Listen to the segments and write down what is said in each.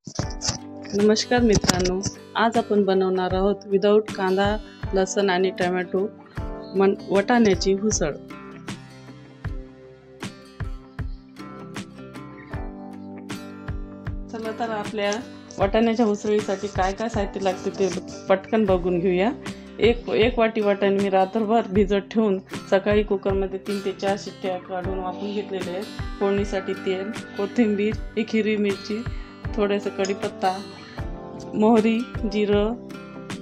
नमस्कार मित्रांनो, आज आपण बनवणार आहोत विदाऊट कांदा, लसूण आणि टोमॅटो वाटाण्याची उसळ। चला तर आपल्या वाटाण्याच्या उसळीसाठी काय काय साहित्य लागते ते पटकन बघून घेऊया। एक वाटी वाटाणे मी रात्रभर भिजत ठेवून सकाळी कुकरमध्ये 3 ते 4 शिट्ट्या काढून वाफवून घेतलेले आहेत। फोडणीसाठी तेल, कोथिंबीर, एक हिरवी मिरची, थोडेसे कढीपत्ता, मोहरी, जिरं,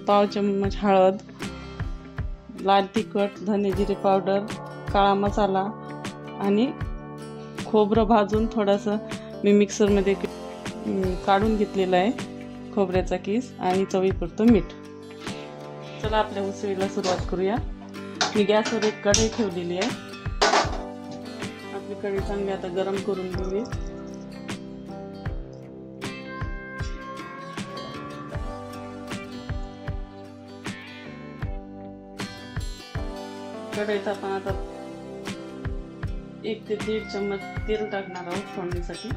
पाव चम्मच हळद, लाल तिखट, धने जिरे पावडर, काळा मसाला आणि खोबरं भाजून थोडंसं मी मिक्सरमध्ये काढून घेतलेला आहे, खोबऱ्याचा किस आणि चवीपुरतं मीठ। चला आपल्या उसळीला सुरुवात करूया। मी गॅसवर एक कढई ठेवलेली आहे। आपली कढई चांगली आता गरम करून घेऊया। कढईत आपण आता 1 ते 1.5 चम्मच तेल टाकणार आहोत फोडणीसाठी।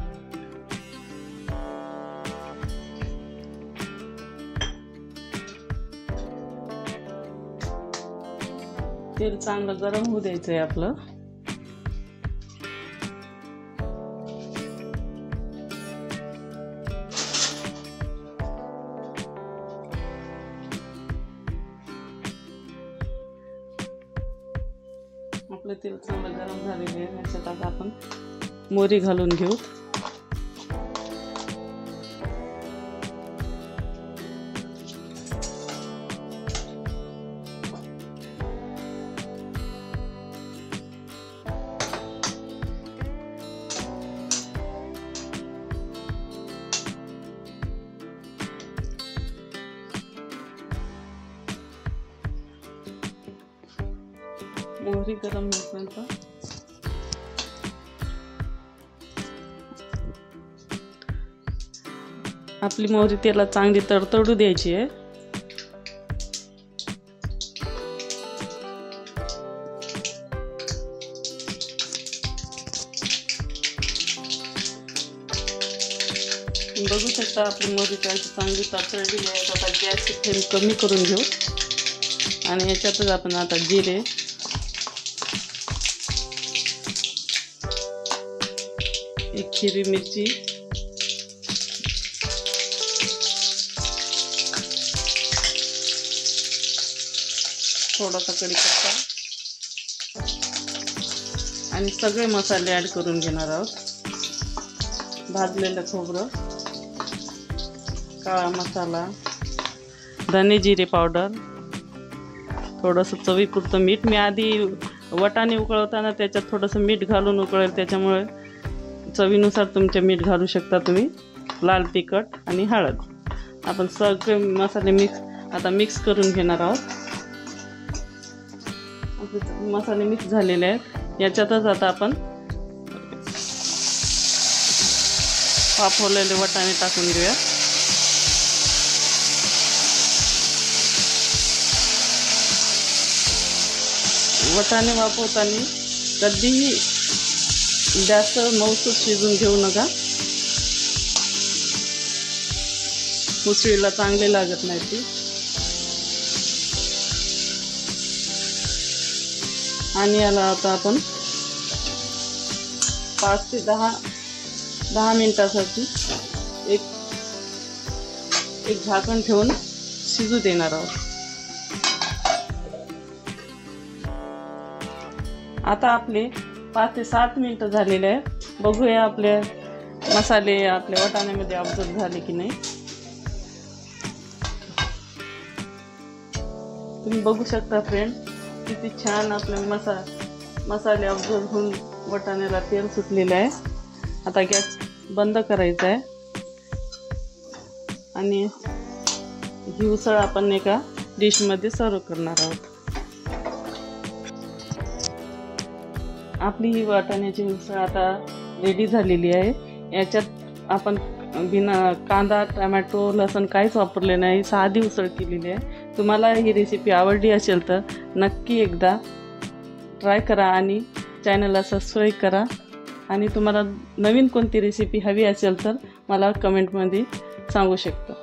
तेल चांगलं गरम होऊ द्यायचं आहे आपलं। आपलं तेल चांगलं गरम झालेलं आहे। याच्यात आता आपण मोहरी घालून घेऊ। मोहरी गरम होईपर्यंत आपली मोहरी तेलात चांगली तडतडू द्यायची आहे। बघू शकता आपली मोहरी चांगली तडतडलेली आहे। आता गॅसची फ्लेम कमी करून घेऊ आणि याच्यातच आपण आता जिरे, एक हिरवी मिरची, थोडासा कढीपत्ता आणि सगळे मसाले ऍड करून घेणार आहोत। भाजलेलं खोबरं, काळा मसाला, धने जिरे पावडर, थोडंसं चवीपुरतं मीठ। मी आधी वाटाणे उकळवताना त्याच्यात थोडंसं मीठ घालून उकळेल, त्याच्यामुळे चवीनुसार तुमचे मीठ घालू शकता तुम्ही। लाल तिखट आणि हळद। आपण सगळे मसाले मिक्स करून घेणार आहोत। मसाले मिक्स झालेले आहेत। याच्यातच आता आपण वाफवलेले वाटाणे टाकून घेऊया। वाटाणे वाफवताना कधीही जास्त मऊसूत शिजून घेऊ नका, उसळीला चांगले लागत नाही ती। आणि याला आता आपण 5 ते 10 मिनिटासाठी एक झाकण ठेवून शिजू देणार आहोत। आता आपले 5 ते 7 मिनिटं झालेले आहे। बघूया आपले मसाले आपल्या वाटाण्यामध्ये अब्सॉर्ब झाले की नाही। तुम्ही बघू शकता फ्रेंड, किती छान आपले मसाले अब्सॉर्ब होऊन वाटाण्याला तेल सुटलेलं आहे। आता गॅस बंद करायचा आहे आणि ही उसळ आपण एका डिशमध्ये सर्व करणार आहोत। आपली ही वाटाण्याची उसळ आता रेडी झालेली आहे। याच्यात आपण बिना कांदा, टोमॅटो, लसूण काहीच वापरले नाही, साधी उसळ केलेली आहे। तुम्हाला ही रेसिपी आवडली असेल तर नक्की एकदा ट्राय करा आणि चॅनलला सबस्क्राईब करा। आणि तुम्हाला नवीन कोणती रेसिपी हवी असेल तर मला कमेंटमध्ये सांगू शकता?